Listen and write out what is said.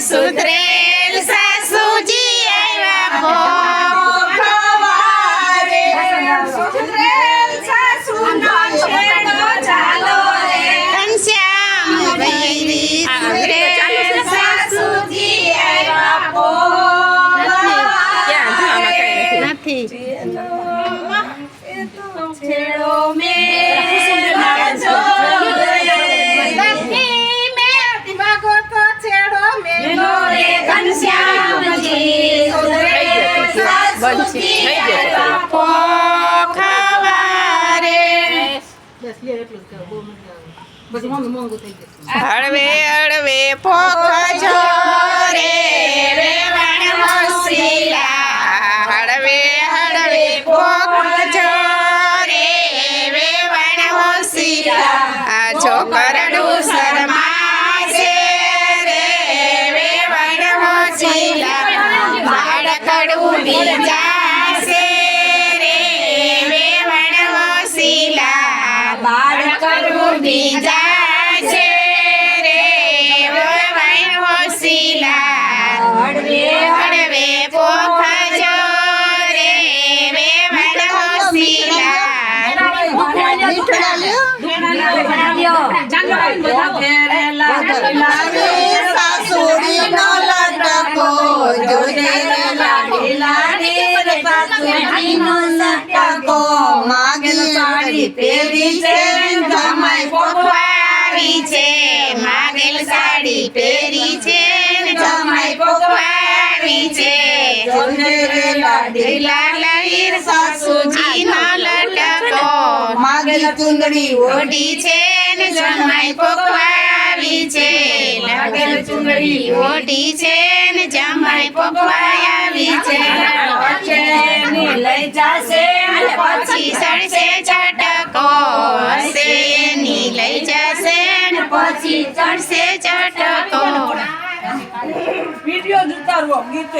સુધરેલ સાસુજી હળવે હળવે પોખજો રે વેવાણ હોશિલા હળવે હળવે પોખજો રે વેવાણ હોશિલા આ છોકરડું શરમાશે રે વેવાણ હોશિલા બાળકડું બીજાશે રે વેવાણ હોશિલા બાળકડું બીજા હળવે પોખજો રે વેવાણ હોશિલા સાસુડીનો લટકો માગી સાડી પહેરી છે જમાઈ પોખવાવી છે માગેલ સાડી પહેરી છે જમાઈ પોખવાવી છે લાલહીર સાસુજીનો લટકો માગેલ ચુંદડી ઓઢી છે ને જમાઈ પોખવાવી છે લાગેલ ચુંદડી ઓઢી છે ને જમાઈ પોખવાવી છે લઈ જાશે પછી સડશે ચટકો હશે એની લઈ જશે ને પછી ચડશે ચટકો વિડિયો ઉતારવો ગીત